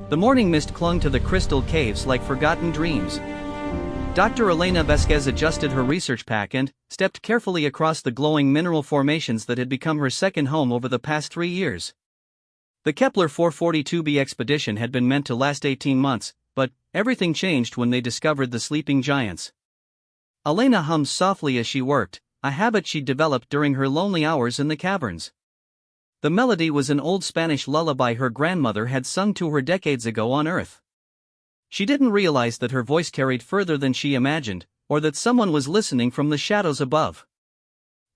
The morning mist clung to the crystal caves like forgotten dreams. Dr. Elena Vasquez adjusted her research pack and stepped carefully across the glowing mineral formations that had become her second home over the past 3 years. The Kepler 442b expedition had been meant to last 18 months, but everything changed when they discovered the sleeping giants. Elena hummed softly as she worked, a habit she'd developed during her lonely hours in the caverns. The melody was an old Spanish lullaby her grandmother had sung to her decades ago on Earth. She didn't realize that her voice carried further than she imagined, or that someone was listening from the shadows above.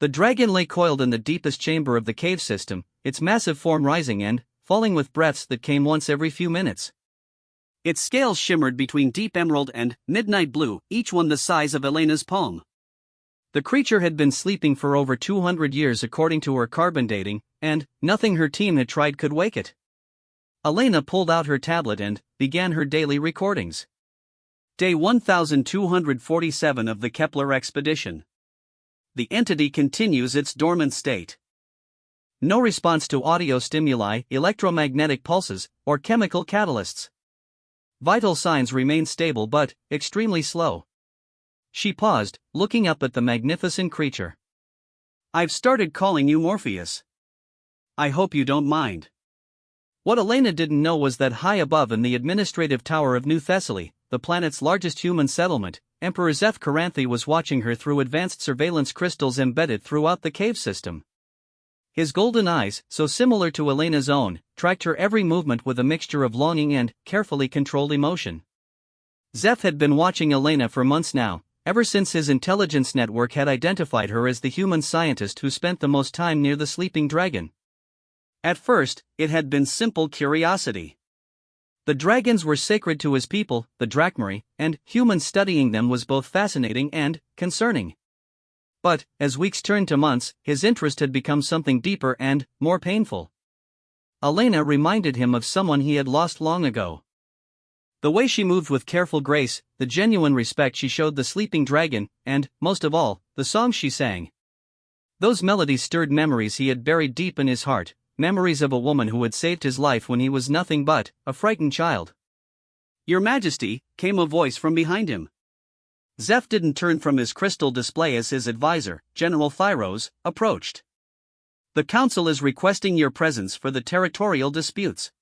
The dragon lay coiled in the deepest chamber of the cave system, its massive form rising and falling with breaths that came once every few minutes. Its scales shimmered between deep emerald and midnight blue, each one the size of Elena's palm. The creature had been sleeping for over 200 years according to her carbon dating, and nothing her team had tried could wake it. Elena pulled out her tablet and began her daily recordings. Day 1247 of the Kepler expedition. The entity continues its dormant state. No response to audio stimuli, electromagnetic pulses, or chemical catalysts. Vital signs remain stable but extremely slow. She paused, looking up at the magnificent creature. "I've started calling you Morpheus. I hope you don't mind." What Elena didn't know was that high above in the administrative tower of New Thessaly, the planet's largest human settlement, Emperor Zeph Caranthi was watching her through advanced surveillance crystals embedded throughout the cave system. His golden eyes, so similar to Elena's own, tracked her every movement with a mixture of longing and carefully controlled emotion. Zeph had been watching Elena for months now, ever since his intelligence network had identified her as the human scientist who spent the most time near the sleeping dragon. At first, it had been simple curiosity. The dragons were sacred to his people, the Drachmari, and humans studying them was both fascinating and concerning. But, as weeks turned to months, his interest had become something deeper and more painful. Elena reminded him of someone he had lost long ago. The way she moved with careful grace, the genuine respect she showed the sleeping dragon, and, most of all, the songs she sang. Those melodies stirred memories he had buried deep in his heart, memories of a woman who had saved his life when he was nothing but a frightened child. "Your Majesty," came a voice from behind him. Zeph didn't turn from his crystal display as his advisor, General Thyros, approached. "The Council is requesting your presence for the territorial disputes."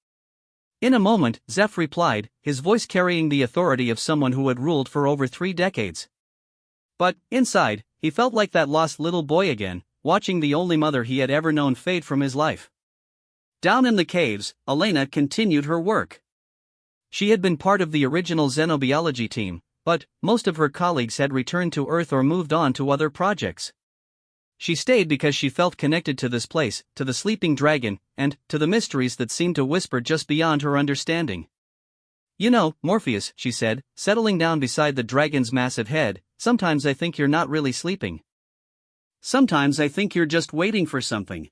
In a moment, Zeph replied, his voice carrying the authority of someone who had ruled for over 3 decades. But, inside, he felt like that lost little boy again, watching the only mother he had ever known fade from his life. Down in the caves, Elena continued her work. She had been part of the original xenobiology team, but most of her colleagues had returned to Earth or moved on to other projects. She stayed because she felt connected to this place, to the sleeping dragon, and to the mysteries that seemed to whisper just beyond her understanding. "You know, Morpheus," she said, settling down beside the dragon's massive head, "sometimes I think you're not really sleeping. Sometimes I think you're just waiting for something."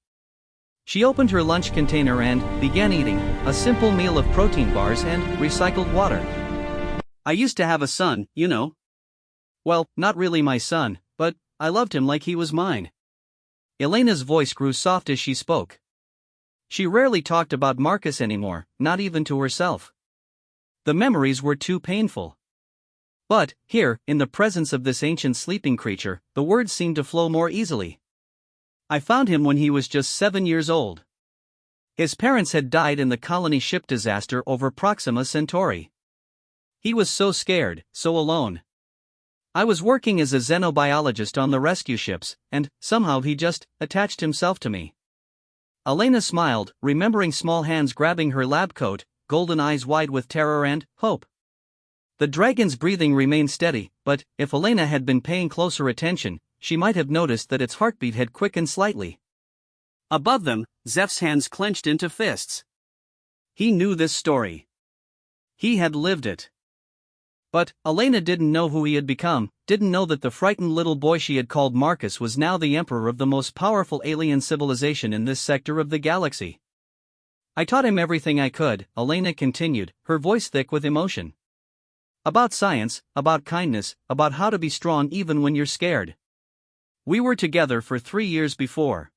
She opened her lunch container and began eating, a simple meal of protein bars and recycled water. "I used to have a son, you know. Well, not really my son, but I loved him like he was mine." Elena's voice grew soft as she spoke. She rarely talked about Marcus anymore, not even to herself. The memories were too painful. But, here, in the presence of this ancient sleeping creature, the words seemed to flow more easily. "I found him when he was just 7 years old. His parents had died in the colony ship disaster over Proxima Centauri. He was so scared, so alone. I was working as a xenobiologist on the rescue ships, and somehow he just attached himself to me." Elena smiled, remembering small hands grabbing her lab coat, golden eyes wide with terror and hope. The dragon's breathing remained steady, but if Elena had been paying closer attention, she might have noticed that its heartbeat had quickened slightly. Above them, Zeph's hands clenched into fists. He knew this story. He had lived it. But Elena didn't know who he had become, didn't know that the frightened little boy she had called Marcus was now the emperor of the most powerful alien civilization in this sector of the galaxy. "I taught him everything I could," Elena continued, her voice thick with emotion. "About science, about kindness, about how to be strong even when you're scared. We were together for 3 years before."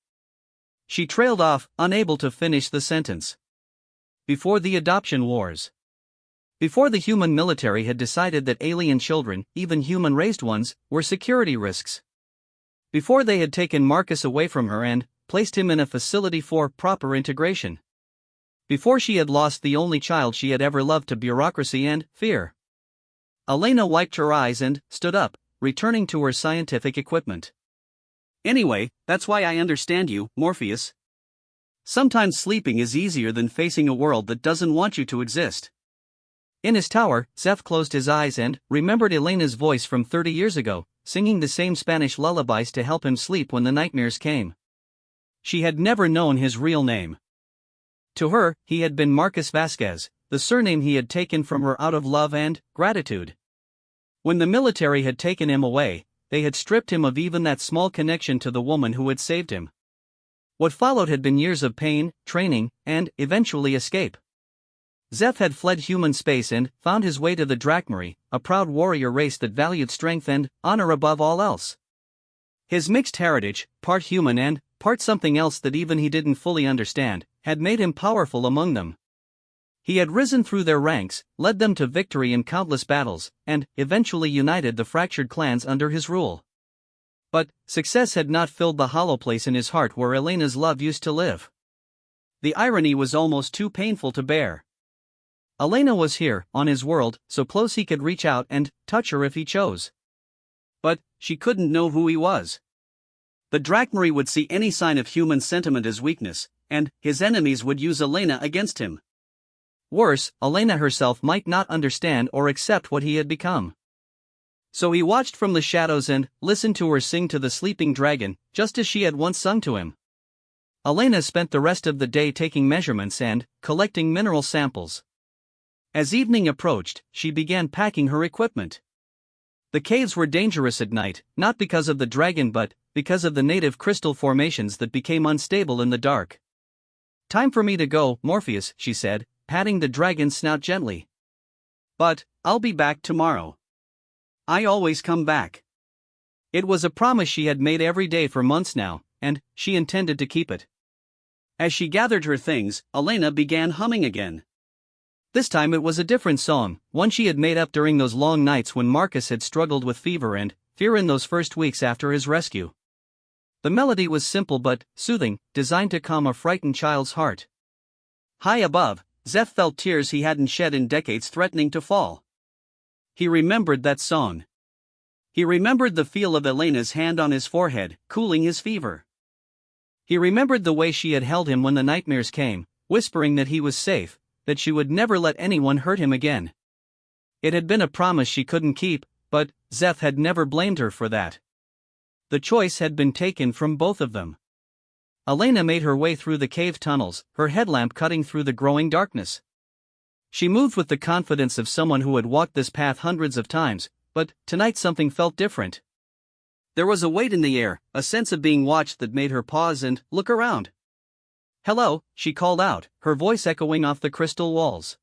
She trailed off, unable to finish the sentence. "Before the adoption wars. Before the human military had decided that alien children, even human-raised ones, were security risks. Before they had taken Marcus away from her and placed him in a facility for proper integration. Before she had lost the only child she had ever loved to bureaucracy and fear. Elena wiped her eyes and stood up, returning to her scientific equipment. Anyway, that's why I understand you, Morpheus. Sometimes sleeping is easier than facing a world that doesn't want you to exist. In his tower, Zeph closed his eyes and remembered Elena's voice from 30 years ago, singing the same Spanish lullabies to help him sleep when the nightmares came. She had never known his real name. To her, he had been Marcus Vasquez, the surname he had taken from her out of love and gratitude. When the military had taken him away, they had stripped him of even that small connection to the woman who had saved him. What followed had been years of pain, training, and, eventually, escape. Zeph had fled human space and found his way to the Drachmarie, a proud warrior race that valued strength and honor above all else. His mixed heritage, part human and part something else that even he didn't fully understand, had made him powerful among them. He had risen through their ranks, led them to victory in countless battles, and eventually united the fractured clans under his rule. But success had not filled the hollow place in his heart where Elena's love used to live. The irony was almost too painful to bear. Elena was here, on his world, so close he could reach out and touch her if he chose. But she couldn't know who he was. The Drachmarie would see any sign of human sentiment as weakness, and his enemies would use Elena against him. Worse, Elena herself might not understand or accept what he had become. So he watched from the shadows and listened to her sing to the sleeping dragon, just as she had once sung to him. Elena spent the rest of the day taking measurements and collecting mineral samples. As evening approached, she began packing her equipment. The caves were dangerous at night, not because of the dragon but because of the native crystal formations that became unstable in the dark. "Time for me to go, Morpheus," she said, patting the dragon's snout gently. "But I'll be back tomorrow. I always come back." It was a promise she had made every day for months now, and she intended to keep it. As she gathered her things, Elena began humming again. This time it was a different song, one she had made up during those long nights when Marcus had struggled with fever and fear in those first weeks after his rescue. The melody was simple but soothing, designed to calm a frightened child's heart. High above, Zeph felt tears he hadn't shed in decades threatening to fall. He remembered that song. He remembered the feel of Elena's hand on his forehead, cooling his fever. He remembered the way she had held him when the nightmares came, whispering that he was safe, that she would never let anyone hurt him again. It had been a promise she couldn't keep, but Zeph had never blamed her for that. The choice had been taken from both of them. Elena made her way through the cave tunnels, her headlamp cutting through the growing darkness. She moved with the confidence of someone who had walked this path hundreds of times, but tonight something felt different. There was a weight in the air, a sense of being watched that made her pause and look around. "Hello," she called out, her voice echoing off the crystal walls.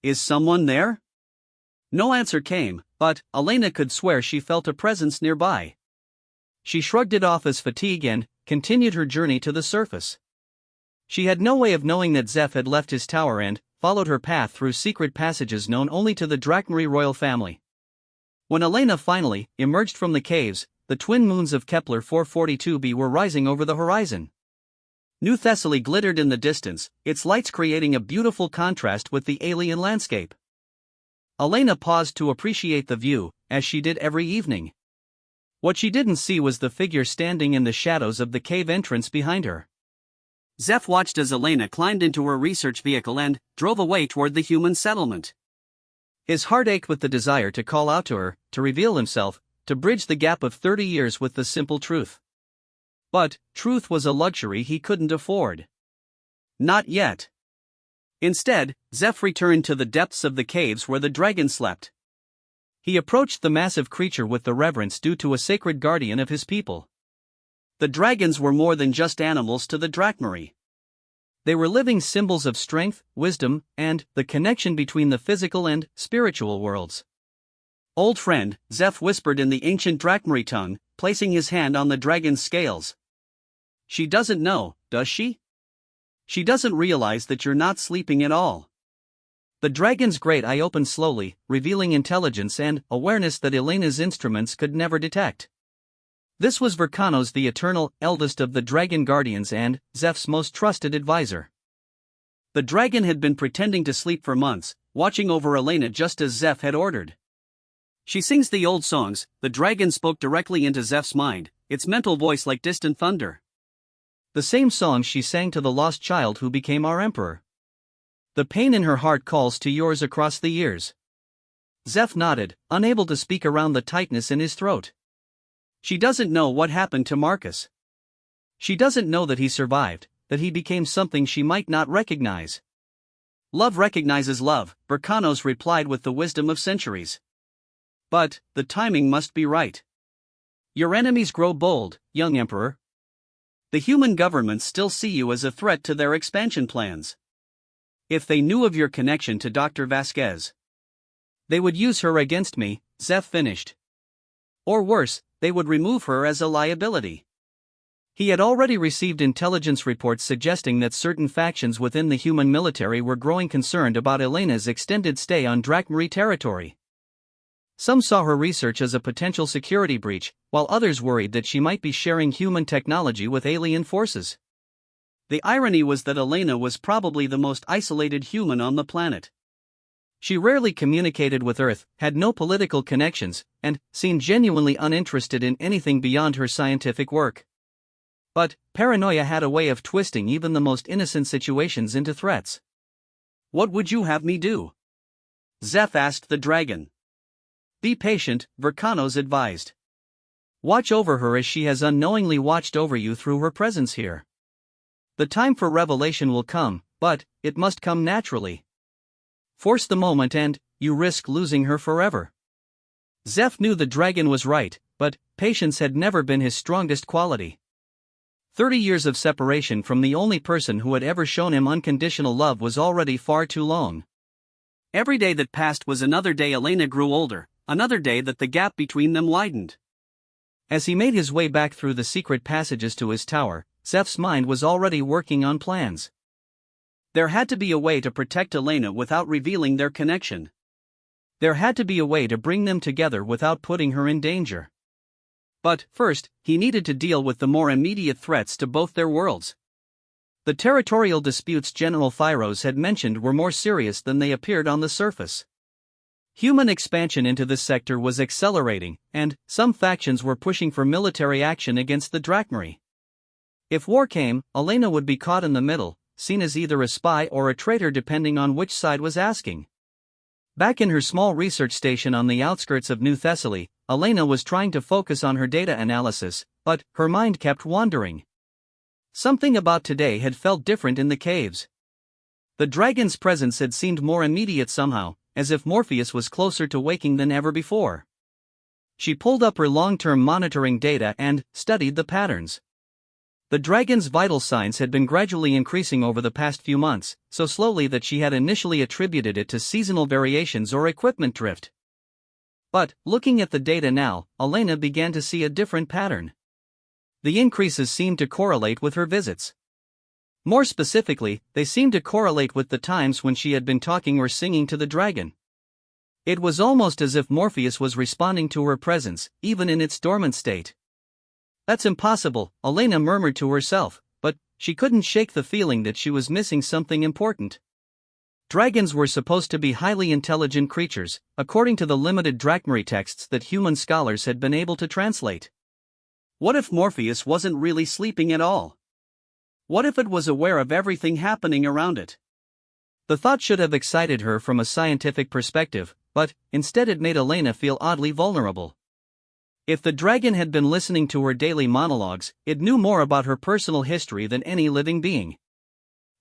"Is someone there?" No answer came, but Elena could swear she felt a presence nearby. She shrugged it off as fatigue and continued her journey to the surface. She had no way of knowing that Zeph had left his tower and followed her path through secret passages known only to the Drachmarie royal family. When Elena finally emerged from the caves, the twin moons of Kepler 442b were rising over the horizon. New Thessaly glittered in the distance, its lights creating a beautiful contrast with the alien landscape. Elena paused to appreciate the view, as she did every evening. What she didn't see was the figure standing in the shadows of the cave entrance behind her. Zeph watched as Elena climbed into her research vehicle and drove away toward the human settlement. His heart ached with the desire to call out to her, to reveal himself, to bridge the gap of 30 years with the simple truth. But truth was a luxury he couldn't afford. Not yet. Instead, Zeph returned to the depths of the caves where the dragon slept. He approached the massive creature with the reverence due to a sacred guardian of his people. The dragons were more than just animals to the Drachmarie. They were living symbols of strength, wisdom, and the connection between the physical and spiritual worlds. "Old friend," Zeph whispered in the ancient Drachmarie tongue, placing his hand on the dragon's scales. "She doesn't know, does she? She doesn't realize that you're not sleeping at all." The dragon's great eye opened slowly, revealing intelligence and awareness that Elena's instruments could never detect. This was Verkanos, the eternal, eldest of the dragon guardians and Zeph's most trusted advisor. The dragon had been pretending to sleep for months, watching over Elena just as Zeph had ordered. She sings the old songs, the dragon spoke directly into Zeph's mind, its mental voice like distant thunder. The same songs she sang to the lost child who became our emperor. The pain in her heart calls to yours across the years. Zeph nodded, unable to speak around the tightness in his throat. She doesn't know what happened to Marcus. She doesn't know that he survived, that he became something she might not recognize. Love recognizes love, Verkanos replied with the wisdom of centuries. But the timing must be right. Your enemies grow bold, young emperor. The human governments still see you as a threat to their expansion plans. If they knew of your connection to Dr. Vasquez, they would use her against me, Zeph finished. Or worse, they would remove her as a liability. He had already received intelligence reports suggesting that certain factions within the human military were growing concerned about Elena's extended stay on Drakmari territory. Some saw her research as a potential security breach, while others worried that she might be sharing human technology with alien forces. The irony was that Elena was probably the most isolated human on the planet. She rarely communicated with Earth, had no political connections, and seemed genuinely uninterested in anything beyond her scientific work. But paranoia had a way of twisting even the most innocent situations into threats. What would you have me do? Zeph asked the dragon. Be patient, Verkanos advised. Watch over her as she has unknowingly watched over you through her presence here. The time for revelation will come, but it must come naturally. Force the moment and you risk losing her forever. Zeph knew the dragon was right, but patience had never been his strongest quality. 30 years of separation from the only person who had ever shown him unconditional love was already far too long. Every day that passed was another day Elena grew older, another day that the gap between them widened. As he made his way back through the secret passages to his tower, Zeph's mind was already working on plans. There had to be a way to protect Elena without revealing their connection. There had to be a way to bring them together without putting her in danger. But first, he needed to deal with the more immediate threats to both their worlds. The territorial disputes General Thyros had mentioned were more serious than they appeared on the surface. Human expansion into this sector was accelerating, and some factions were pushing for military action against the Drakmari. If war came, Elena would be caught in the middle, seen as either a spy or a traitor depending on which side was asking. Back in her small research station on the outskirts of New Thessaly, Elena was trying to focus on her data analysis, but her mind kept wandering. Something about today had felt different in the caves. The dragon's presence had seemed more immediate somehow, as if Morpheus was closer to waking than ever before. She pulled up her long-term monitoring data and studied the patterns. The dragon's vital signs had been gradually increasing over the past few months, so slowly that she had initially attributed it to seasonal variations or equipment drift. But, looking at the data now, Elena began to see a different pattern. The increases seemed to correlate with her visits. More specifically, they seemed to correlate with the times when she had been talking or singing to the dragon. It was almost as if Morpheus was responding to her presence, even in its dormant state. That's impossible, Elena murmured to herself, but she couldn't shake the feeling that she was missing something important. Dragons were supposed to be highly intelligent creatures, according to the limited Drakmari texts that human scholars had been able to translate. What if Morpheus wasn't really sleeping at all? What if it was aware of everything happening around it? The thought should have excited her from a scientific perspective, but instead it made Elena feel oddly vulnerable. If the dragon had been listening to her daily monologues, it knew more about her personal history than any living being.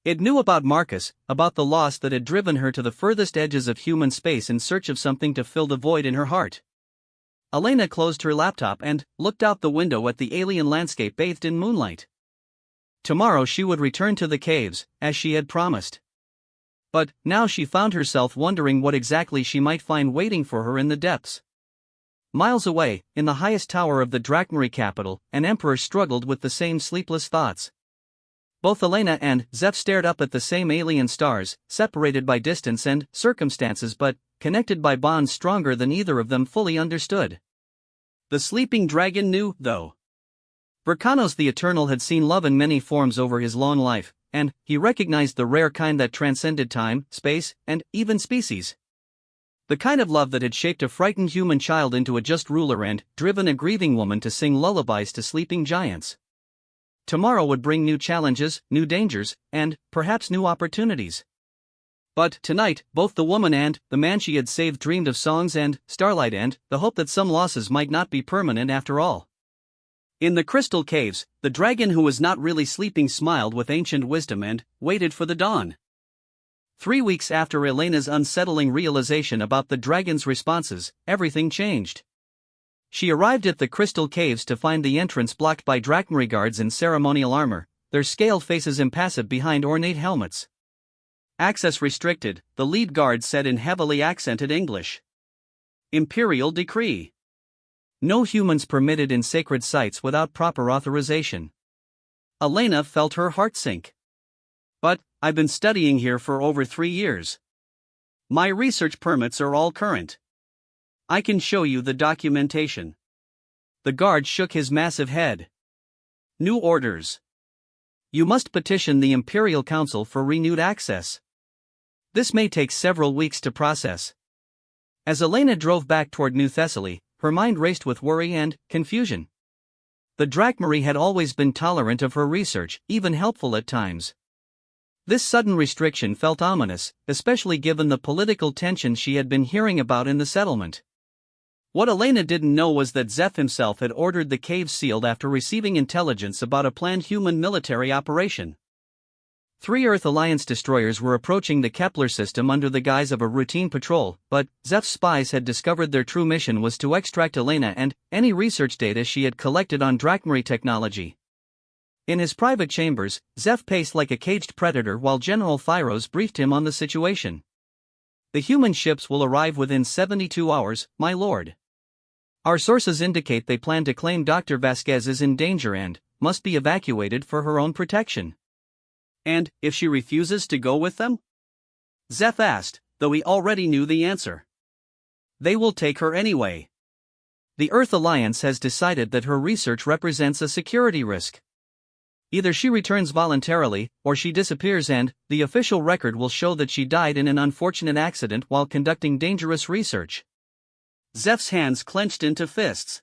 It knew about Marcus, about the loss that had driven her to the furthest edges of human space in search of something to fill the void in her heart. Elena closed her laptop and looked out the window at the alien landscape bathed in moonlight. Tomorrow she would return to the caves, as she had promised. But now she found herself wondering what exactly she might find waiting for her in the depths. Miles away, in the highest tower of the Drakmari capital, an emperor struggled with the same sleepless thoughts. Both Elena and Zeph stared up at the same alien stars, separated by distance and circumstances but connected by bonds stronger than either of them fully understood. The sleeping dragon knew, though. Vercanos the Eternal had seen love in many forms over his long life, and he recognized the rare kind that transcended time, space, and even species. The kind of love that had shaped a frightened human child into a just ruler and driven a grieving woman to sing lullabies to sleeping giants. Tomorrow would bring new challenges, new dangers, and perhaps new opportunities. But tonight, both the woman and the man she had saved dreamed of songs and starlight and the hope that some losses might not be permanent after all. In the crystal caves, the dragon who was not really sleeping smiled with ancient wisdom and waited for the dawn. 3 weeks after Elena's unsettling realization about the dragon's responses, everything changed. She arrived at the crystal caves to find the entrance blocked by Drachmae guards in ceremonial armor, their scaled faces impassive behind ornate helmets. Access restricted, the lead guard said in heavily accented English. Imperial decree. No humans permitted in sacred sites without proper authorization. Elena felt her heart sink. But, I've been studying here for over 3 years. My research permits are all current. I can show you the documentation. The guard shook his massive head. New orders. You must petition the Imperial Council for renewed access. This may take several weeks to process. As Elena drove back toward New Thessaly, her mind raced with worry and confusion. The Drachmae had always been tolerant of her research, even helpful at times. This sudden restriction felt ominous, especially given the political tension she had been hearing about in the settlement. What Elena didn't know was that Zeph himself had ordered the caves sealed after receiving intelligence about a planned human military operation. 3 Earth Alliance destroyers were approaching the Kepler system under the guise of a routine patrol, but Zeph's spies had discovered their true mission was to extract Elena and any research data she had collected on Drachmae technology. In his private chambers, Zeph paced like a caged predator while General Thyros briefed him on the situation. The human ships will arrive within 72 hours, my lord. Our sources indicate they plan to claim Dr. Vasquez is in danger and must be evacuated for her own protection. And if she refuses to go with them? Zeph asked, though he already knew the answer. They will take her anyway. The Earth Alliance has decided that her research represents a security risk. Either she returns voluntarily, or she disappears and the official record will show that she died in an unfortunate accident while conducting dangerous research. Zeph's hands clenched into fists.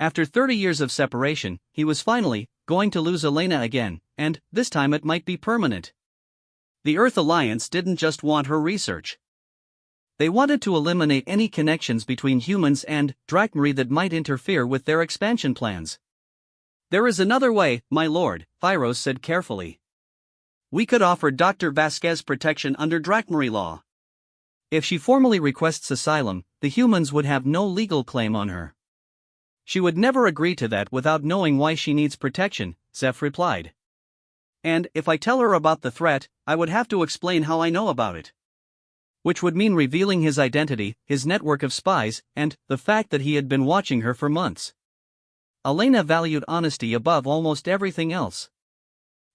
After 30 years of separation, he was finally going to lose Elena again, and this time it might be permanent. The Earth Alliance didn't just want her research. They wanted to eliminate any connections between humans and Drachmae that might interfere with their expansion plans. There is another way, my lord, Thyros said carefully. We could offer Dr. Vasquez protection under Drachmae law. If she formally requests asylum, the humans would have no legal claim on her. She would never agree to that without knowing why she needs protection, Zeph replied. And if I tell her about the threat, I would have to explain how I know about it. Which would mean revealing his identity, his network of spies, and the fact that he had been watching her for months. Elena valued honesty above almost everything else.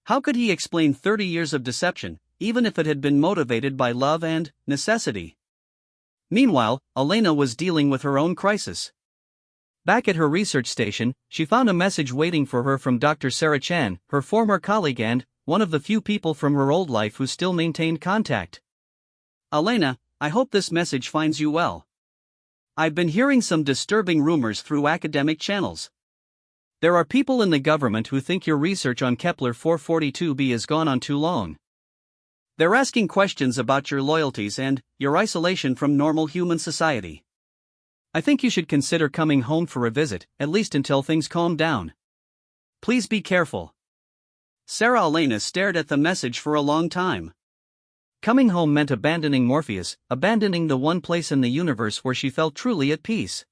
How could he explain 30 years of deception, even if it had been motivated by love and necessity? Meanwhile, Elena was dealing with her own crisis. Back at her research station, she found a message waiting for her from Dr. Sarah Chan, her former colleague and one of the few people from her old life who still maintained contact. Elena, I hope this message finds you well. I've been hearing some disturbing rumors through academic channels. There are people in the government who think your research on Kepler 442b has gone on too long. They're asking questions about your loyalties and your isolation from normal human society. I think you should consider coming home for a visit, at least until things calm down. Please be careful. Sarah Elena stared at the message for a long time. Coming home meant abandoning Morpheus, abandoning the one place in the universe where she felt truly at peace.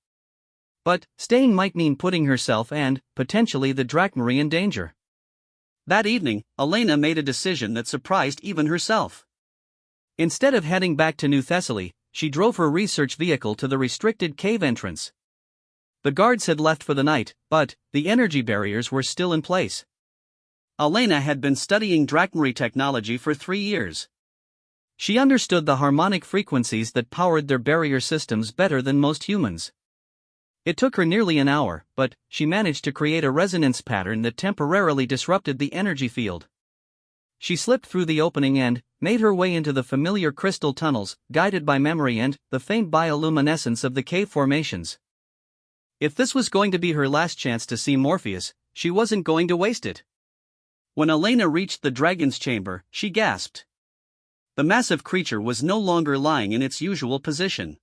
But staying might mean putting herself and, potentially, the Drachmae in danger. That evening, Elena made a decision that surprised even herself. Instead of heading back to New Thessaly, she drove her research vehicle to the restricted cave entrance. The guards had left for the night, but the energy barriers were still in place. Elena had been studying Drachmary technology for 3 years. She understood the harmonic frequencies that powered their barrier systems better than most humans. It took her nearly an hour, but she managed to create a resonance pattern that temporarily disrupted the energy field. She slipped through the opening and made her way into the familiar crystal tunnels, guided by memory and the faint bioluminescence of the cave formations. If this was going to be her last chance to see Morpheus, she wasn't going to waste it. When Elena reached the dragon's chamber, she gasped. The massive creature was no longer lying in its usual position.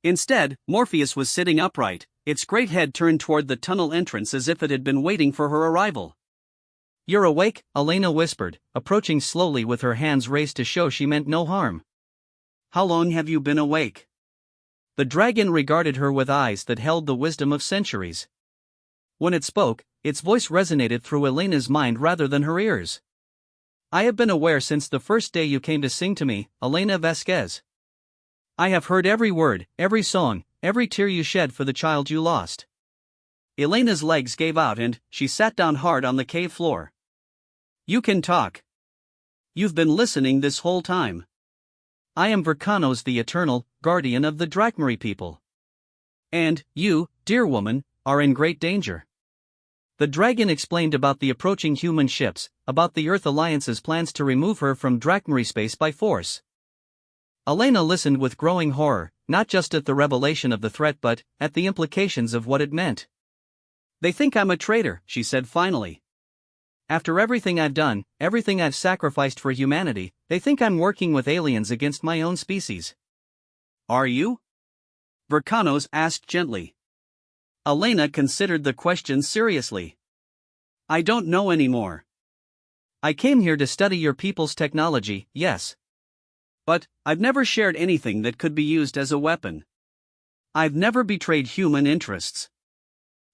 Instead, Morpheus was sitting upright, its great head turned toward the tunnel entrance as if it had been waiting for her arrival. "You're awake?" Elena whispered, approaching slowly with her hands raised to show she meant no harm. "How long have you been awake?" The dragon regarded her with eyes that held the wisdom of centuries. When it spoke, its voice resonated through Elena's mind rather than her ears. "I have been aware since the first day you came to sing to me, Elena Vasquez. I have heard every word, every song, every tear you shed for the child you lost." Elena's legs gave out and she sat down hard on the cave floor. "You can talk. You've been listening this whole time. I am Vercanos, the eternal guardian of the Drachmary people. And you, dear woman, are in great danger." The dragon explained about the approaching human ships, about the Earth Alliance's plans to remove her from Drachmary space by force. Elena listened with growing horror, not just at the revelation of the threat but at the implications of what it meant. "They think I'm a traitor," she said finally. "After everything I've done, everything I've sacrificed for humanity, they think I'm working with aliens against my own species." "Are you?" Vercanos asked gently. Elena considered the question seriously. "I don't know anymore. I came here to study your people's technology, yes. But I've never shared anything that could be used as a weapon. I've never betrayed human interests.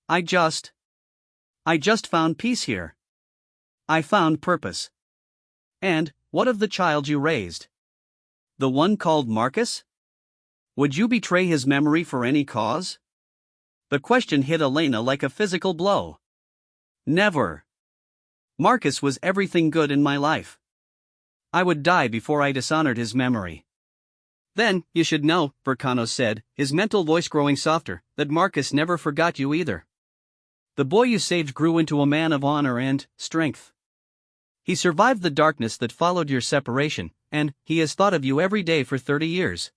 I just found peace here. I found purpose." "And what of the child you raised? The one called Marcus? Would you betray his memory for any cause?" The question hit Elena like a physical blow. "Never. Marcus was everything good in my life. I would die before I dishonored his memory." "Then, you should know," Vercanos said, his mental voice growing softer, "that Marcus never forgot you either. The boy you saved grew into a man of honor and strength. He survived the darkness that followed your separation, and he has thought of you every day for 30 years.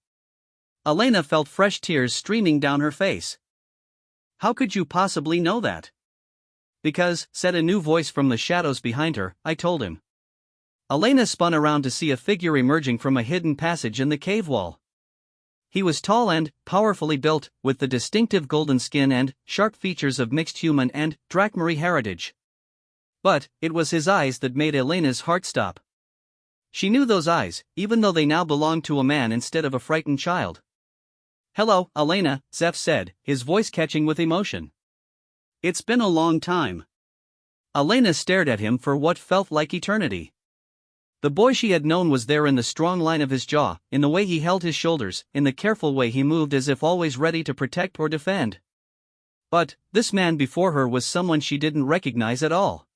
Elena felt fresh tears streaming down her face. "How could you possibly know that?" "Because," said a new voice from the shadows behind her, "I told him." Elena spun around to see a figure emerging from a hidden passage in the cave wall. He was tall and powerfully built, with the distinctive golden skin and sharp features of mixed human and Drachmary heritage. But it was his eyes that made Elena's heart stop. She knew those eyes, even though they now belonged to a man instead of a frightened child. "Hello, Elena," Zeph said, his voice catching with emotion. "It's been a long time." Elena stared at him for what felt like eternity. The boy she had known was there in the strong line of his jaw, in the way he held his shoulders, in the careful way he moved as if always ready to protect or defend. But this man before her was someone she didn't recognize at all.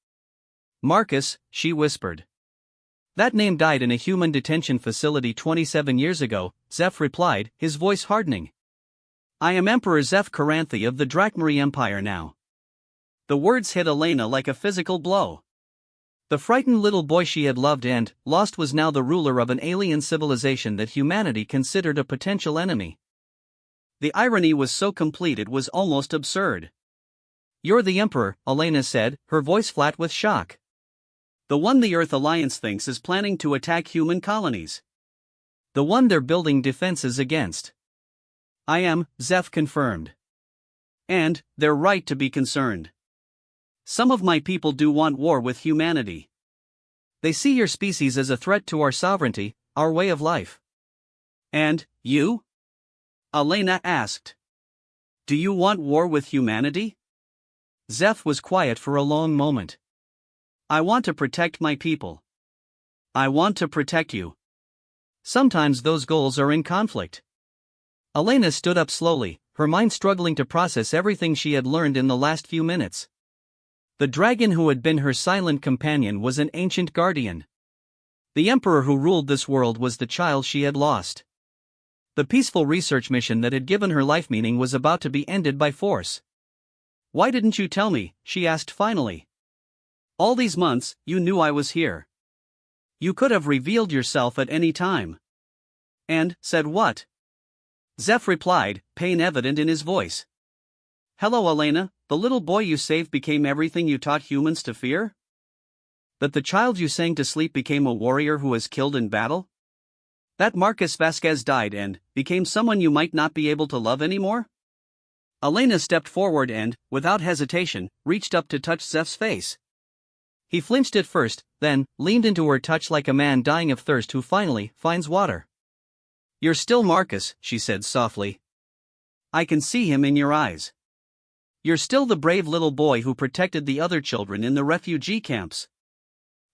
"Marcus," she whispered. "That name died in a human detention facility 27 years ago," Zeph replied, his voice hardening. "I am Emperor Zeph Caranthe of the Drachmary Empire now." The words hit Elena like a physical blow. The frightened little boy she had loved and lost was now the ruler of an alien civilization that humanity considered a potential enemy. The irony was so complete it was almost absurd. "You're the Emperor," Elena said, her voice flat with shock. "The one the Earth Alliance thinks is planning to attack human colonies. The one they're building defenses against." "I am," Zeph confirmed. "And they're right to be concerned. Some of my people do want war with humanity. They see your species as a threat to our sovereignty, our way of life." "And you?" Elena asked. "Do you want war with humanity?" Zeph was quiet for a long moment. "I want to protect my people. I want to protect you. Sometimes those goals are in conflict." Elena stood up slowly, her mind struggling to process everything she had learned in the last few minutes. The dragon who had been her silent companion was an ancient guardian. The emperor who ruled this world was the child she had lost. The peaceful research mission that had given her life meaning was about to be ended by force. "Why didn't you tell me?" she asked finally. "All these months, you knew I was here. You could have revealed yourself at any time." "And said what?" Zeph replied, pain evident in his voice. "Hello, Elena, the little boy you saved became everything you taught humans to fear? That the child you sang to sleep became a warrior who was killed in battle? That Marcus Vasquez died and became someone you might not be able to love anymore?" Elena stepped forward and, without hesitation, reached up to touch Zeph's face. He flinched at first, then leaned into her touch like a man dying of thirst who finally finds water. "You're still Marcus," she said softly. "I can see him in your eyes. You're still the brave little boy who protected the other children in the refugee camps.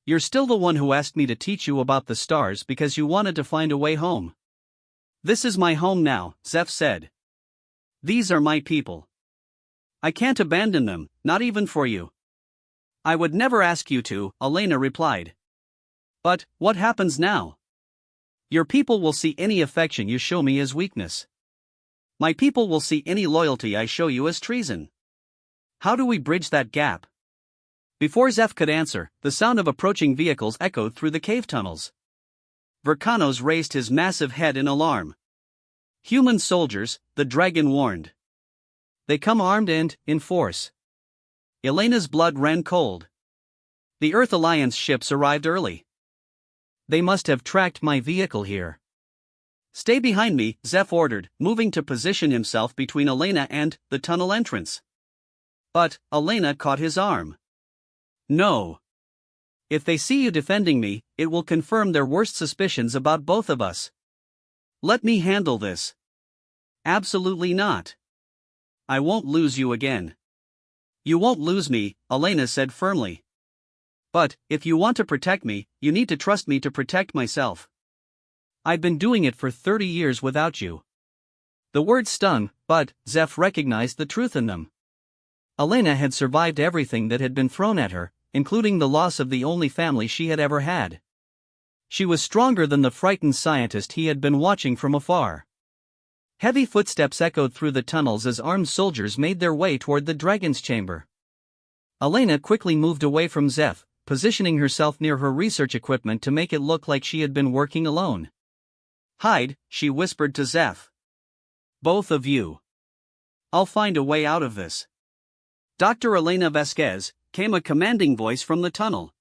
You're still the one who asked me to teach you about the stars because you wanted to find a way home." "This is my home now," Zeph said. "These are my people. I can't abandon them, not even for you." "I would never ask you to," Elena replied. "But what happens now? Your people will see any affection you show me as weakness. My people will see any loyalty I show you as treason. How do we bridge that gap?" Before Zeph could answer, the sound of approaching vehicles echoed through the cave tunnels. Vercanos raised his massive head in alarm. "Human soldiers," the dragon warned. "They come armed and in force." Elena's blood ran cold. The Earth Alliance ships arrived early. "They must have tracked my vehicle here." "Stay behind me," Zeph ordered, moving to position himself between Elena and the tunnel entrance. But Elena caught his arm. "No. If they see you defending me, it will confirm their worst suspicions about both of us. Let me handle this." "Absolutely not. I won't lose you again." "You won't lose me," Elena said firmly. "But, if you want to protect me, you need to trust me to protect myself. I've been doing it for 30 years without you." The words stung, but Zeph recognized the truth in them. Elena had survived everything that had been thrown at her, including the loss of the only family she had ever had. She was stronger than the frightened scientist he had been watching from afar. Heavy footsteps echoed through the tunnels as armed soldiers made their way toward the dragon's chamber. Elena quickly moved away from Zeph, positioning herself near her research equipment to make it look like she had been working alone. "Hide," she whispered to Zeph. "Both of you. I'll find a way out of this." "Dr. Elena Vasquez," came a commanding voice from the tunnel.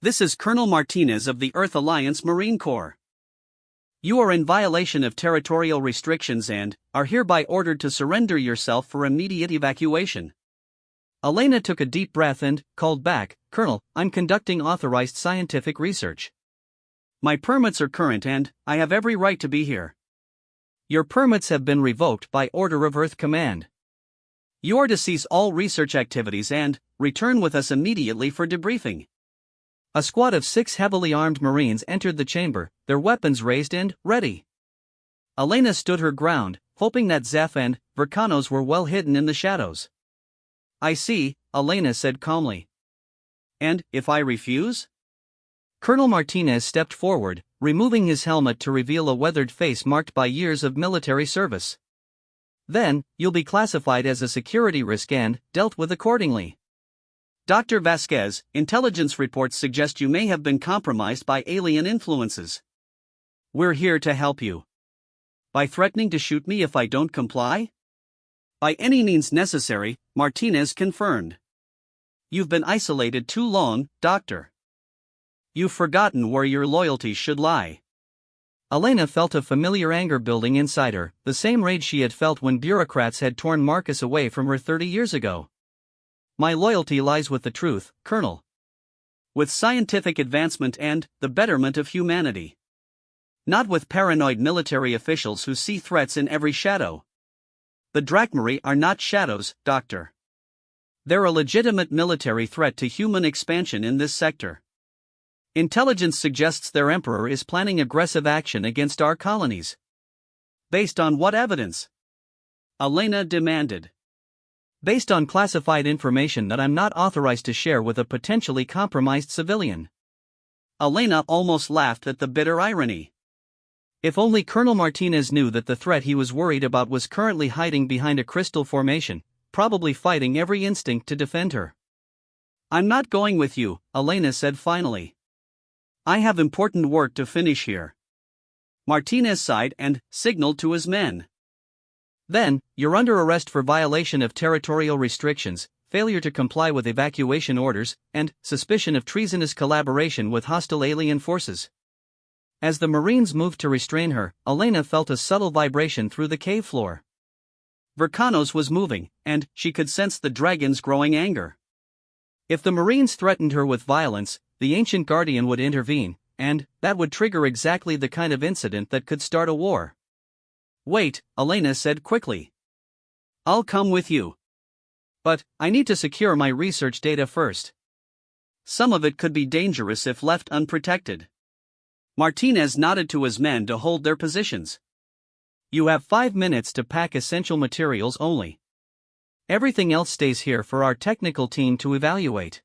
"This is Colonel Martinez of the Earth Alliance Marine Corps. You are in violation of territorial restrictions and are hereby ordered to surrender yourself for immediate evacuation." Elena took a deep breath and called back, "Colonel, I'm conducting authorized scientific research. My permits are current and I have every right to be here." "Your permits have been revoked by order of Earth Command. You are to cease all research activities and return with us immediately for debriefing." A squad of 6 heavily armed Marines entered the chamber, their weapons raised and ready. Elena stood her ground, hoping that Zeph and Vercanos were well hidden in the shadows. "I see," Elena said calmly. "And if I refuse?" Colonel Martinez stepped forward, removing his helmet to reveal a weathered face marked by years of military service. "Then, you'll be classified as a security risk and dealt with accordingly." "Dr. Vasquez, intelligence reports suggest you may have been compromised by alien influences. We're here to help you." "By threatening to shoot me if I don't comply?" "By any means necessary," Martinez confirmed. "You've been isolated too long, Doctor. You've forgotten where your loyalties should lie." Elena felt a familiar anger building inside her, the same rage she had felt when bureaucrats had torn Marcus away from her 30 years ago. "My loyalty lies with the truth, Colonel. With scientific advancement and the betterment of humanity. Not with paranoid military officials who see threats in every shadow. The Drachmari are not shadows, Doctor. They're a legitimate military threat to human expansion in this sector. Intelligence suggests their emperor is planning aggressive action against our colonies." "Based on what evidence?" Elena demanded. based on classified information that I'm not authorized to share with a potentially compromised civilian. Elena almost laughed at the bitter irony. If only Colonel Martinez knew that the threat he was worried about was currently hiding behind a crystal formation, probably fighting every instinct to defend her. I'm not going with you, Elena said finally. I have important work to finish here. Martinez sighed and signaled to his men. Then, you're under arrest for violation of territorial restrictions, failure to comply with evacuation orders, and suspicion of treasonous collaboration with hostile alien forces. As the Marines moved to restrain her, Elena felt a subtle vibration through the cave floor. Verkanos was moving, and she could sense the dragon's growing anger. If the Marines threatened her with violence, the Ancient Guardian would intervene, and that would trigger exactly the kind of incident that could start a war. Wait, Elena said quickly. I'll come with you. But I need to secure my research data first. Some of it could be dangerous if left unprotected. Martinez nodded to his men to hold their positions. You have 5 minutes to pack essential materials only. Everything else stays here for our technical team to evaluate.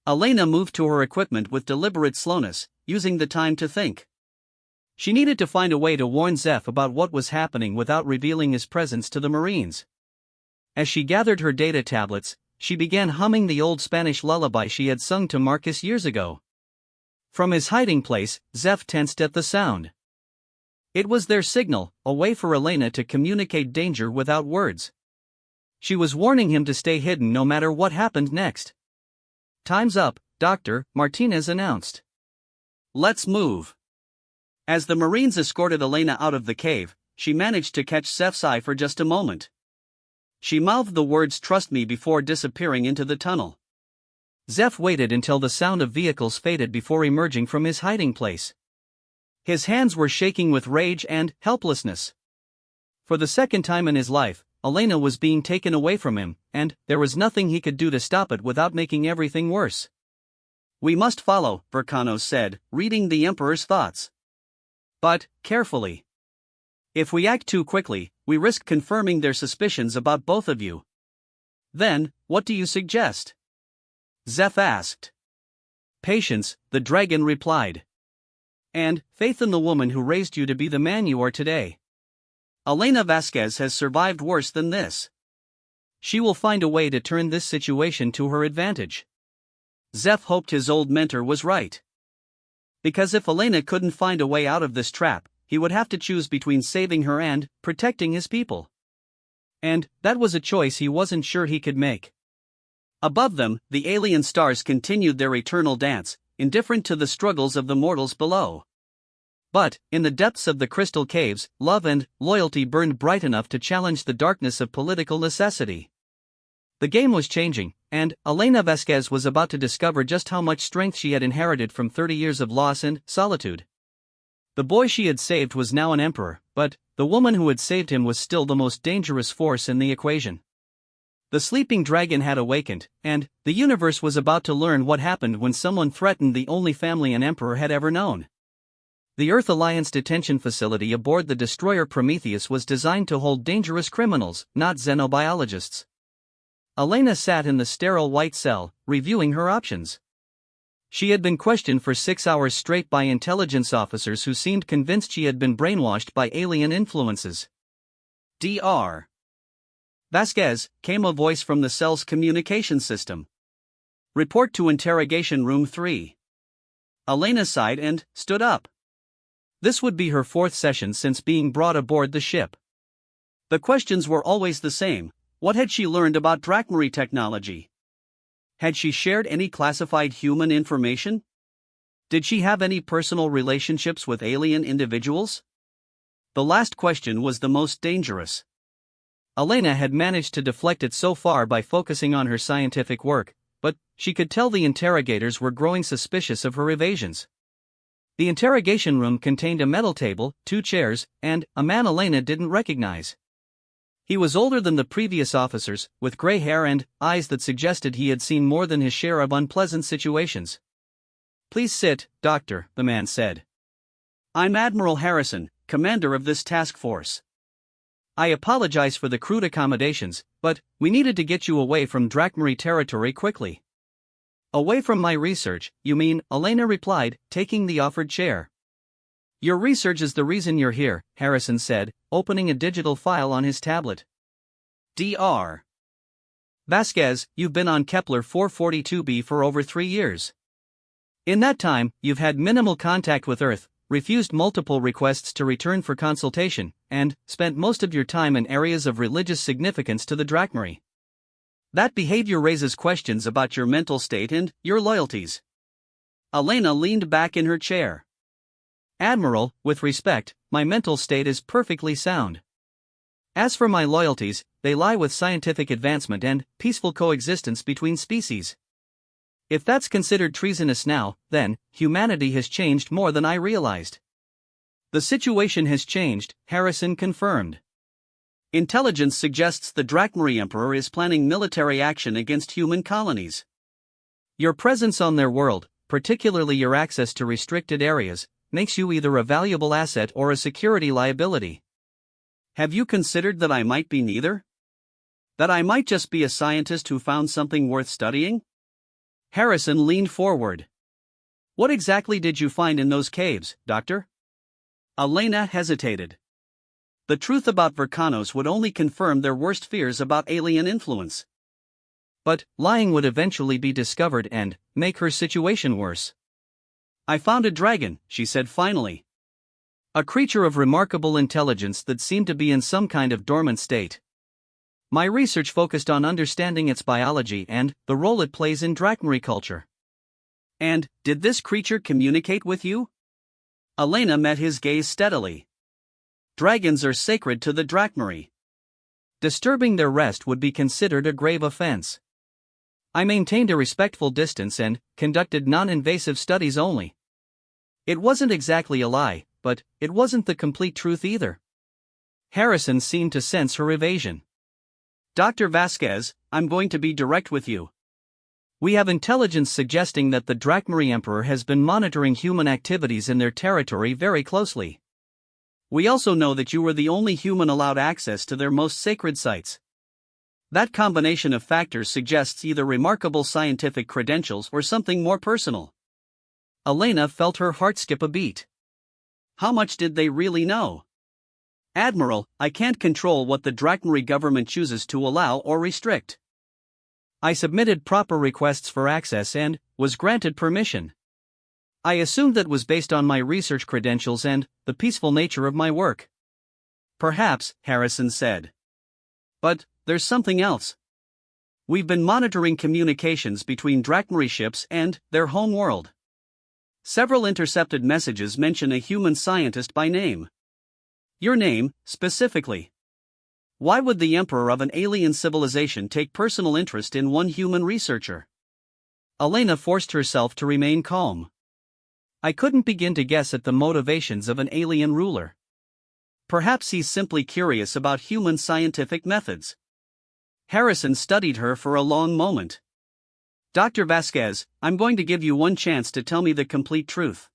Elena moved to her equipment with deliberate slowness, using the time to think. She needed to find a way to warn Zeph about what was happening without revealing his presence to the Marines. As she gathered her data tablets, she began humming the old Spanish lullaby she had sung to Marcus years ago. From his hiding place, Zeph tensed at the sound. It was their signal, a way for Elena to communicate danger without words. She was warning him to stay hidden no matter what happened next. Time's up, Doctor, Martinez announced. Let's move. As the Marines escorted Elena out of the cave, she managed to catch Zeph's eye for just a moment. She mouthed the words "trust me" before disappearing into the tunnel. Zeph waited until the sound of vehicles faded before emerging from his hiding place. His hands were shaking with rage and helplessness. For the second time in his life, Elena was being taken away from him, and there was nothing he could do to stop it without making everything worse. We must follow, Verkanos said, reading the Emperor's thoughts. But, carefully. If we act too quickly, we risk confirming their suspicions about both of you. Then, what do you suggest? Zeph asked. Patience, the dragon replied. And faith in the woman who raised you to be the man you are today. Elena Vasquez has survived worse than this. She will find a way to turn this situation to her advantage. Zeph hoped his old mentor was right. Because if Elena couldn't find a way out of this trap, he would have to choose between saving her and protecting his people. And that was a choice he wasn't sure he could make. Above them, the alien stars continued their eternal dance, indifferent to the struggles of the mortals below. But, in the depths of the crystal caves, love and loyalty burned bright enough to challenge the darkness of political necessity. The game was changing, and Elena Vasquez was about to discover just how much strength she had inherited from 30 years of loss and solitude. The boy she had saved was now an emperor, but the woman who had saved him was still the most dangerous force in the equation. The sleeping dragon had awakened, and the universe was about to learn what happened when someone threatened the only family an emperor had ever known. The Earth Alliance detention facility aboard the destroyer Prometheus was designed to hold dangerous criminals, not xenobiologists. Elena sat in the sterile white cell, reviewing her options. She had been questioned for 6 hours straight by intelligence officers who seemed convinced she had been brainwashed by alien influences. Dr. Vasquez, came a voice from the cell's communication system. Report to interrogation room 3. Elena sighed and stood up. This would be her 4th session since being brought aboard the ship. The questions were always the same. What had she learned about Drachmarie technology? Had she shared any classified human information? Did she have any personal relationships with alien individuals? The last question was the most dangerous. Elena had managed to deflect it so far by focusing on her scientific work, but she could tell the interrogators were growing suspicious of her evasions. The interrogation room contained a metal table, 2 chairs, and a man Elena didn't recognize. He was older than the previous officers, with gray hair and eyes that suggested he had seen more than his share of unpleasant situations. Please sit, Doctor, the man said. I'm Admiral Harrison, commander of this task force. I apologize for the crude accommodations, but we needed to get you away from Drachmarie territory quickly. Away from my research, you mean, Elena replied, taking the offered chair. Your research is the reason you're here, Harrison said, opening a digital file on his tablet. Dr. Vasquez, you've been on Kepler 442b for over 3 years. In that time, you've had minimal contact with Earth, refused multiple requests to return for consultation, and spent most of your time in areas of religious significance to the Drachmarie. That behavior raises questions about your mental state and your loyalties. Elena leaned back in her chair. Admiral, with respect, my mental state is perfectly sound. As for my loyalties, they lie with scientific advancement and peaceful coexistence between species. If that's considered treasonous now, then humanity has changed more than I realized. The situation has changed, Harrison confirmed. Intelligence suggests the Drachmarie Emperor is planning military action against human colonies. Your presence on their world, particularly your access to restricted areas, makes you either a valuable asset or a security liability. Have you considered that I might be neither? That I might just be a scientist who found something worth studying? Harrison leaned forward. What exactly did you find in those caves, Doctor? Elena hesitated. The truth about Vercanos would only confirm their worst fears about alien influence. But lying would eventually be discovered and make her situation worse. I found a dragon, she said finally. A creature of remarkable intelligence that seemed to be in some kind of dormant state. My research focused on understanding its biology and the role it plays in Drachmarie culture. And did this creature communicate with you? Elena met his gaze steadily. Dragons are sacred to the Drachmarie. Disturbing their rest would be considered a grave offense. I maintained a respectful distance and conducted non-invasive studies only. It wasn't exactly a lie, but it wasn't the complete truth either. Harrison seemed to sense her evasion. Dr. Vasquez, I'm going to be direct with you. We have intelligence suggesting that the Drachmarie Emperor has been monitoring human activities in their territory very closely. We also know that you were the only human allowed access to their most sacred sites. That combination of factors suggests either remarkable scientific credentials or something more personal. Elena felt her heart skip a beat. How much did they really know? Admiral, I can't control what the Drachmarie government chooses to allow or restrict. I submitted proper requests for access and was granted permission. I assumed that was based on my research credentials and the peaceful nature of my work. Perhaps, Harrison said. But there's something else. We've been monitoring communications between Drachmarie ships and their home world. Several intercepted messages mention a human scientist by name. Your name, specifically. Why would the Emperor of an alien civilization take personal interest in one human researcher? Elena forced herself to remain calm. I couldn't begin to guess at the motivations of an alien ruler. Perhaps he's simply curious about human scientific methods. Harrison studied her for a long moment. Dr. Vasquez, I'm going to give you one chance to tell me the complete truth.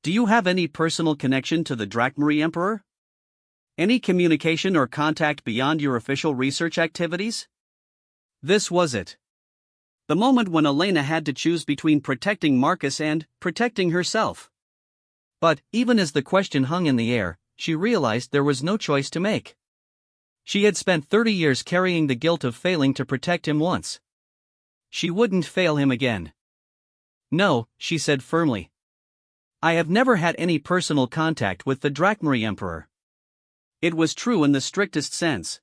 Do you have any personal connection to the Drachmarie Emperor? Any communication or contact beyond your official research activities? This was it. The moment when Elena had to choose between protecting Marcus and protecting herself. But even as the question hung in the air, she realized there was no choice to make. She had spent 30 years carrying the guilt of failing to protect him once. She wouldn't fail him again. No, she said firmly. I have never had any personal contact with the Drachmarie Emperor. It was true in the strictest sense.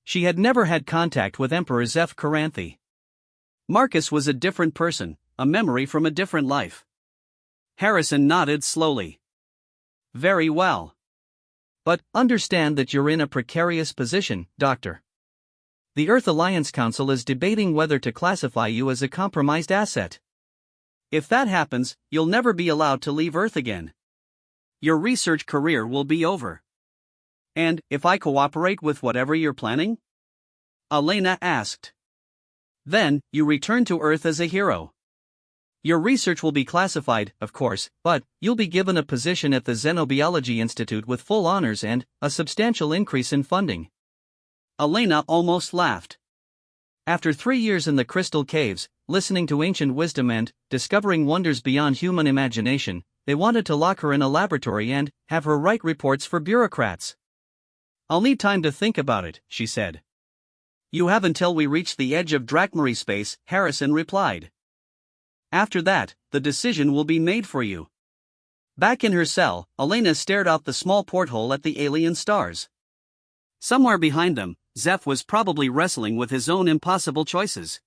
She had never had contact with Emperor Zeph Caranthe. Marcus was a different person, a memory from a different life. Harrison nodded slowly. Very well. But understand that you're in a precarious position, Doctor. The Earth Alliance Council is debating whether to classify you as a compromised asset. If that happens, you'll never be allowed to leave Earth again. Your research career will be over. And if I cooperate with whatever you're planning? Elena asked. Then, you return to Earth as a hero. Your research will be classified, of course, but you'll be given a position at the Xenobiology Institute with full honors and a substantial increase in funding. Elena almost laughed. After 3 years in the crystal caves, listening to ancient wisdom and discovering wonders beyond human imagination, they wanted to lock her in a laboratory and have her write reports for bureaucrats. "I'll need time to think about it," she said. "You have until we reach the edge of Drachmarie space," Harrison replied. "After that, the decision will be made for you." Back in her cell, Elena stared out the small porthole at the alien stars. Somewhere behind them, Zeph was probably wrestling with his own impossible choices.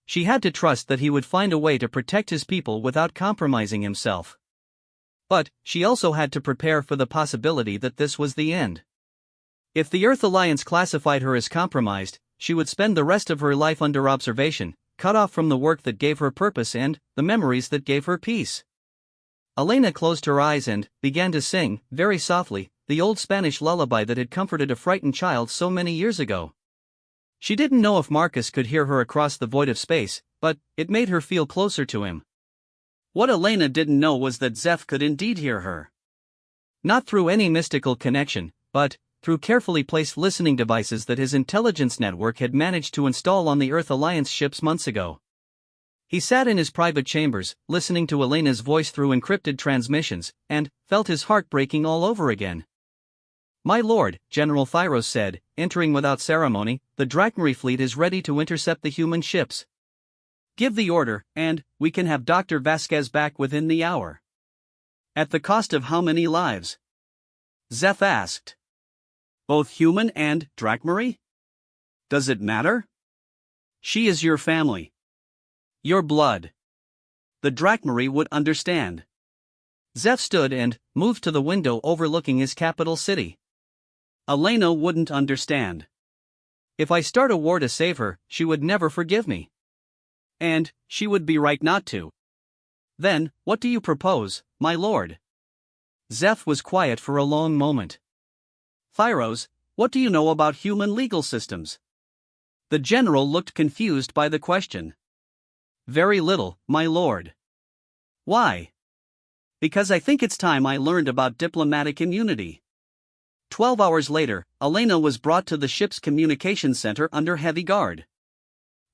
She had to trust that he would find a way to protect his people without compromising himself. But she also had to prepare for the possibility that this was the end. If the Earth Alliance classified her as compromised, she would spend the rest of her life under observation, cut off from the work that gave her purpose and the memories that gave her peace. Elena closed her eyes and began to sing, very softly, the old Spanish lullaby that had comforted a frightened child so many years ago. She didn't know if Marcus could hear her across the void of space, but it made her feel closer to him. What Elena didn't know was that Zeph could indeed hear her. Not through any mystical connection, but through carefully placed listening devices that his intelligence network had managed to install on the Earth Alliance ships months ago. He sat in his private chambers, listening to Elena's voice through encrypted transmissions, and felt his heart breaking all over again. "My lord," General Thyros said, entering without ceremony, "the Drachmarie fleet is ready to intercept the human ships. Give the order, and we can have Dr. Vasquez back within the hour." "At the cost of how many lives?" Zeph asked. "Both human and Drachmarie? Does it matter? She is your family. Your blood. The Drachmarie would understand." Zeph stood and moved to the window overlooking his capital city. "Elena wouldn't understand. If I start a war to save her, she would never forgive me. And she would be right not to. Then, what do you propose, my lord?" Zeph was quiet for a long moment. "Thyros, what do you know about human legal systems?" The general looked confused by the question. "Very little, my lord." "Why?" "Because I think it's time I learned about diplomatic immunity." 12 hours later, Elena was brought to the ship's communications center under heavy guard.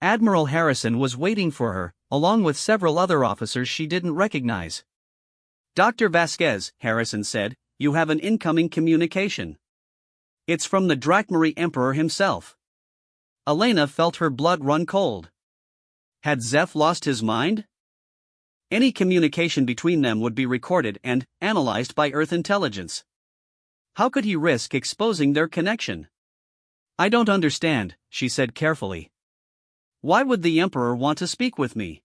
Admiral Harrison was waiting for her, along with several other officers she didn't recognize. "Dr. Vasquez," Harrison said, "you have an incoming communication. It's from the Drachmarie Emperor himself." Elena felt her blood run cold. Had Zeph lost his mind? Any communication between them would be recorded and analyzed by Earth intelligence. How could he risk exposing their connection? "I don't understand," she said carefully. "Why would the Emperor want to speak with me?"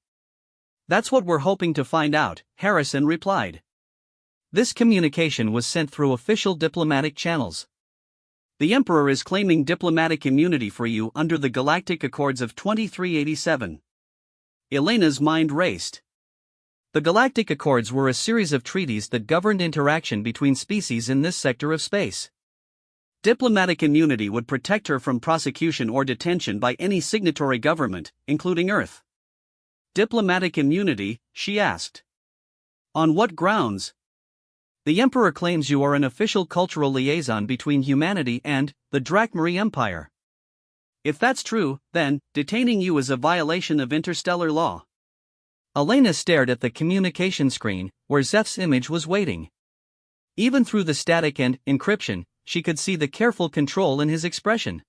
"That's what we're hoping to find out," Harrison replied. "This communication was sent through official diplomatic channels. The Emperor is claiming diplomatic immunity for you under the Galactic Accords of 2387. Elena's mind raced. The Galactic Accords were a series of treaties that governed interaction between species in this sector of space. Diplomatic immunity would protect her from prosecution or detention by any signatory government, including Earth. "Diplomatic immunity?" she asked. "On what grounds?" "The Emperor claims you are an official cultural liaison between humanity and the Drachmarie Empire. If that's true, then detaining you is a violation of interstellar law." Elena stared at the communication screen, where Zeph's image was waiting. Even through the static and encryption, she could see the careful control in his expression.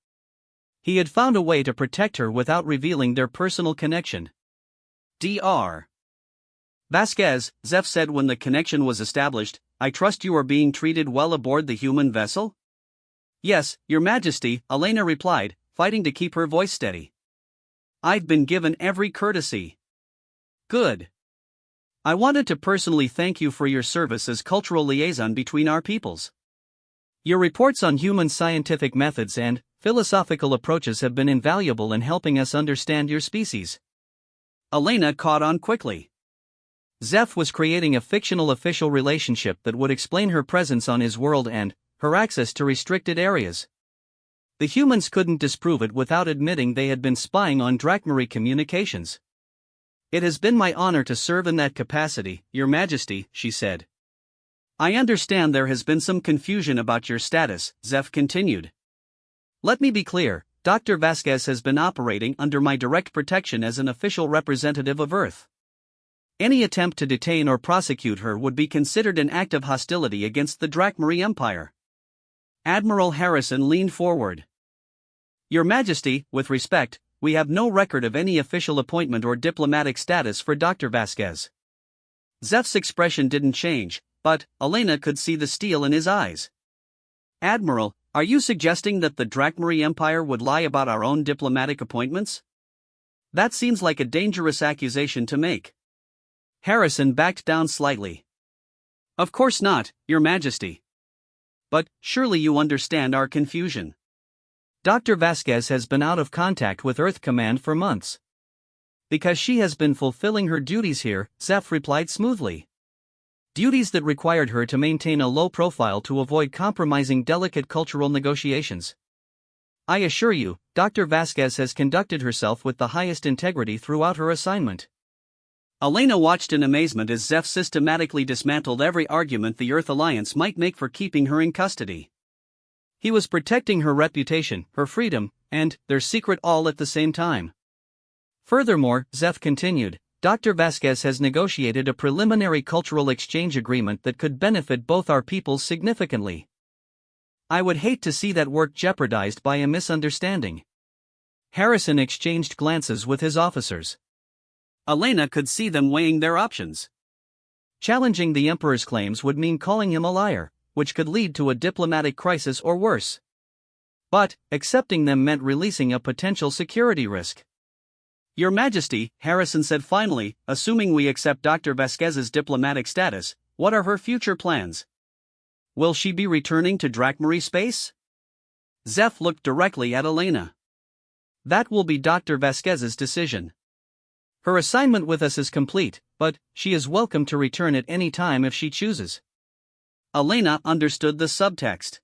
He had found a way to protect her without revealing their personal connection. "Dr. Vasquez," Zeph said when the connection was established, "I trust you are being treated well aboard the human vessel?" "Yes, Your Majesty," Elena replied, fighting to keep her voice steady. "I've been given every courtesy." "Good. I wanted to personally thank you for your service as cultural liaison between our peoples. Your reports on human scientific methods and philosophical approaches have been invaluable in helping us understand your species." Elena caught on quickly. Zeph was creating a fictional official relationship that would explain her presence on his world and her access to restricted areas. The humans couldn't disprove it without admitting they had been spying on Drachmarie communications. It has been my honor to serve in that capacity, Your Majesty, she said. I understand there has been some confusion about your status, Zeph continued. Let me be clear, Dr. Vasquez has been operating under my direct protection as an official representative of Earth. Any attempt to detain or prosecute her would be considered an act of hostility against the Drakmari Empire. Admiral Harrison leaned forward. Your Majesty, with respect, we have no record of any official appointment or diplomatic status for Dr. Vasquez. Zeph's expression didn't change, but Elena could see the steel in his eyes. Admiral, are you suggesting that the Drakmari Empire would lie about our own diplomatic appointments? That seems like a dangerous accusation to make. Harrison backed down slightly. Of course not, Your Majesty. But surely you understand our confusion. Dr. Vasquez has been out of contact with Earth Command for months. Because she has been fulfilling her duties here, Zeph replied smoothly. Duties that required her to maintain a low profile to avoid compromising delicate cultural negotiations. I assure you, Dr. Vasquez has conducted herself with the highest integrity throughout her assignment. Elena watched in amazement as Zeph systematically dismantled every argument the Earth Alliance might make for keeping her in custody. He was protecting her reputation, her freedom, and their secret all at the same time. Furthermore, Zeph continued, Dr. Vasquez has negotiated a preliminary cultural exchange agreement that could benefit both our peoples significantly. I would hate to see that work jeopardized by a misunderstanding. Harrison exchanged glances with his officers. Elena could see them weighing their options. Challenging the Emperor's claims would mean calling him a liar, which could lead to a diplomatic crisis or worse. But, accepting them meant releasing a potential security risk. Your Majesty, Harrison said finally, assuming we accept Dr. Vasquez's diplomatic status, what are her future plans? Will she be returning to Drakmari space? Zeph looked directly at Elena. That will be Dr. Vasquez's decision. Her assignment with us is complete, but she is welcome to return at any time if she chooses. Elena understood the subtext.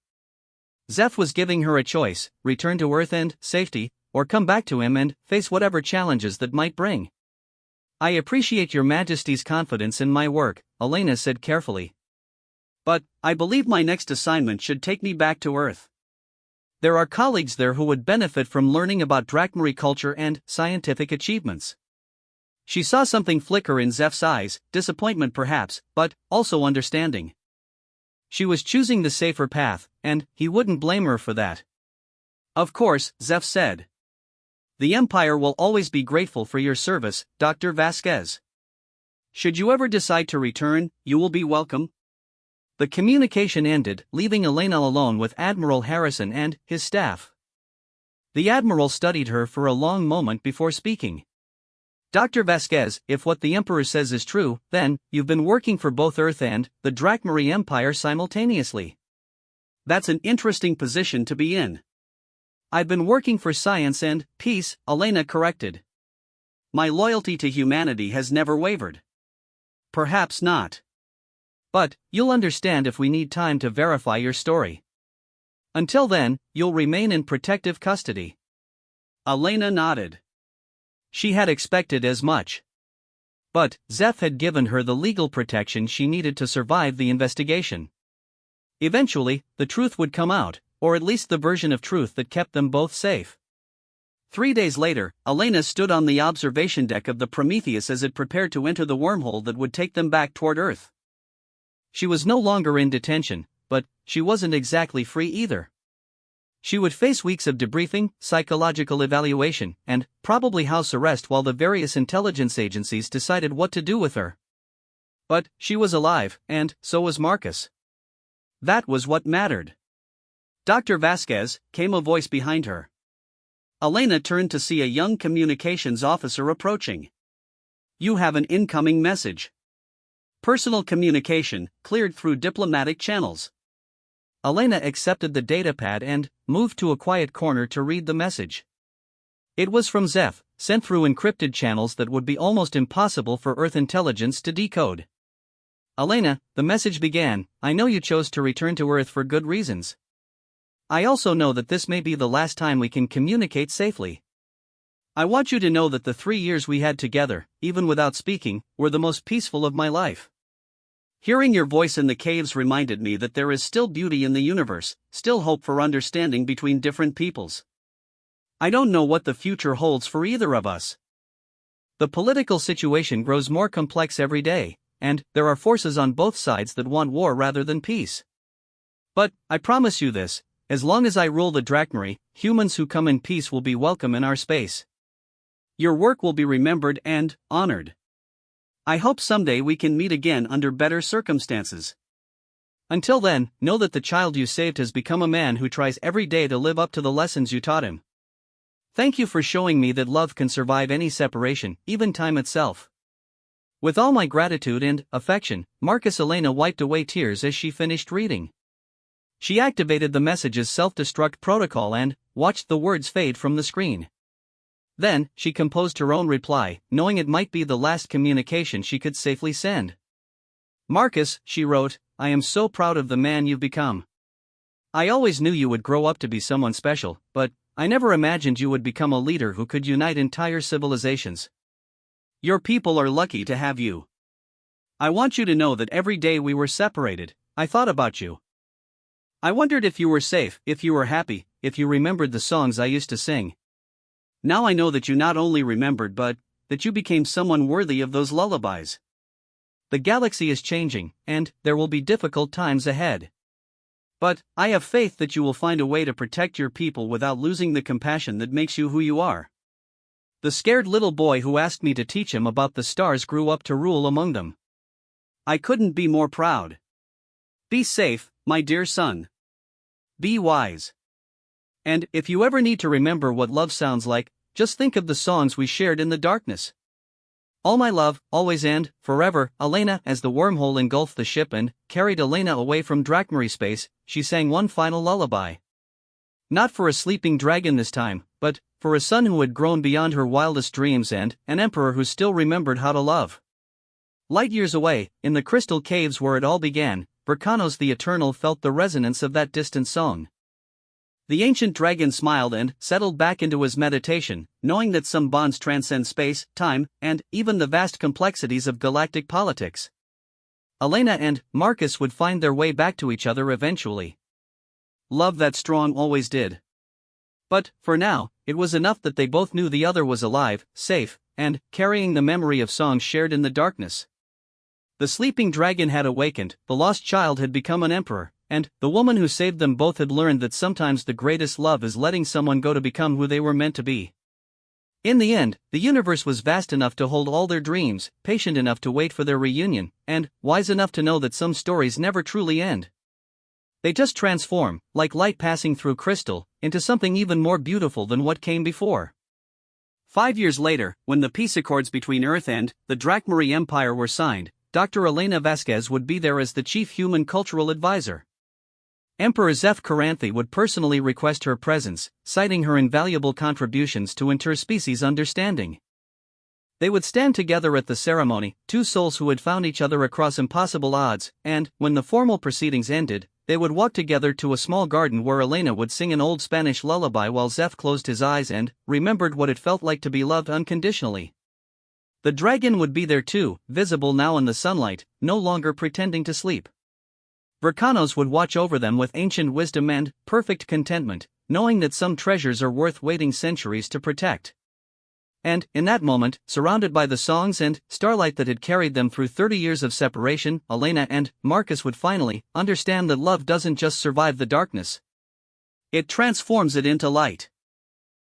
Zeph was giving her a choice, return to Earth and safety, or come back to him and face whatever challenges that might bring. I appreciate Your Majesty's confidence in my work, Elena said carefully. But, I believe my next assignment should take me back to Earth. There are colleagues there who would benefit from learning about Drakmari culture and scientific achievements. She saw something flicker in Zeph's eyes, disappointment perhaps, but also understanding. She was choosing the safer path, and he wouldn't blame her for that. Of course, Zeph said. The Empire will always be grateful for your service, Dr. Vasquez. Should you ever decide to return, you will be welcome. The communication ended, leaving Elena alone with Admiral Harrison and his staff. The Admiral studied her for a long moment before speaking. Dr. Vasquez, if what the Emperor says is true, then, you've been working for both Earth and the Drakmari Empire simultaneously. That's an interesting position to be in. I've been working for science and peace, Elena corrected. My loyalty to humanity has never wavered. Perhaps not. But, you'll understand if we need time to verify your story. Until then, you'll remain in protective custody. Elena nodded. She had expected as much. But, Zeph had given her the legal protection she needed to survive the investigation. Eventually, the truth would come out, or at least the version of truth that kept them both safe. 3 days later, Elena stood on the observation deck of the Prometheus as it prepared to enter the wormhole that would take them back toward Earth. She was no longer in detention, but she wasn't exactly free either. She would face weeks of debriefing, psychological evaluation, and probably house arrest while the various intelligence agencies decided what to do with her. But she was alive, and so was Marcus. That was what mattered. Dr. Vasquez, came a voice behind her. Elena turned to see a young communications officer approaching. You have an incoming message. Personal communication, cleared through diplomatic channels. Elena accepted the datapad and moved to a quiet corner to read the message. It was from Zeph, sent through encrypted channels that would be almost impossible for Earth intelligence to decode. Elena, the message began, I know you chose to return to Earth for good reasons. I also know that this may be the last time we can communicate safely. I want you to know that the 3 years we had together, even without speaking, were the most peaceful of my life. Hearing your voice in the caves reminded me that there is still beauty in the universe, still hope for understanding between different peoples. I don't know what the future holds for either of us. The political situation grows more complex every day, and there are forces on both sides that want war rather than peace. But, I promise you this, as long as I rule the Drachmarie, humans who come in peace will be welcome in our space. Your work will be remembered and honored. I hope someday we can meet again under better circumstances. Until then, know that the child you saved has become a man who tries every day to live up to the lessons you taught him. Thank you for showing me that love can survive any separation, even time itself. With all my gratitude and affection, Marcus. Elena wiped away tears as she finished reading. She activated the message's self-destruct protocol and watched the words fade from the screen. Then, she composed her own reply, knowing it might be the last communication she could safely send. Marcus, she wrote, I am so proud of the man you've become. I always knew you would grow up to be someone special, but I never imagined you would become a leader who could unite entire civilizations. Your people are lucky to have you. I want you to know that every day we were separated, I thought about you. I wondered if you were safe, if you were happy, if you remembered the songs I used to sing. Now I know that you not only remembered but that you became someone worthy of those lullabies. The galaxy is changing, and there will be difficult times ahead. But I have faith that you will find a way to protect your people without losing the compassion that makes you who you are. The scared little boy who asked me to teach him about the stars grew up to rule among them. I couldn't be more proud. Be safe, my dear son. Be wise. And if you ever need to remember what love sounds like, just think of the songs we shared in the darkness. All my love, always and forever, Elena. As the wormhole engulfed the ship and carried Elena away from Drachmarie space, she sang one final lullaby. Not for a sleeping dragon this time, but for a son who had grown beyond her wildest dreams and an emperor who still remembered how to love. Light years away, in the crystal caves where it all began, Vercanos the Eternal felt the resonance of that distant song. The ancient dragon smiled and settled back into his meditation, knowing that some bonds transcend space, time, and even the vast complexities of galactic politics. Elena and Marcus would find their way back to each other eventually. Love that strong always did. But, for now, it was enough that they both knew the other was alive, safe, and carrying the memory of songs shared in the darkness. The sleeping dragon had awakened, the lost child had become an emperor, and the woman who saved them both had learned that sometimes the greatest love is letting someone go to become who they were meant to be. In the end, the universe was vast enough to hold all their dreams, patient enough to wait for their reunion, and wise enough to know that some stories never truly end. They just transform, like light passing through crystal, into something even more beautiful than what came before. 5 years later, when the peace accords between Earth and the Drachmarie Empire were signed, Dr. Elena Vasquez would be there as the chief human cultural advisor. Emperor Zeph Caranthe would personally request her presence, citing her invaluable contributions to interspecies understanding. They would stand together at the ceremony, two souls who had found each other across impossible odds, and, when the formal proceedings ended, they would walk together to a small garden where Elena would sing an old Spanish lullaby while Zeph closed his eyes and remembered what it felt like to be loved unconditionally. The dragon would be there too, visible now in the sunlight, no longer pretending to sleep. Vercanos would watch over them with ancient wisdom and perfect contentment, knowing that some treasures are worth waiting centuries to protect. And, in that moment, surrounded by the songs and starlight that had carried them through 30 years of separation, Elena and Marcus would finally understand that love doesn't just survive the darkness. It transforms it into light.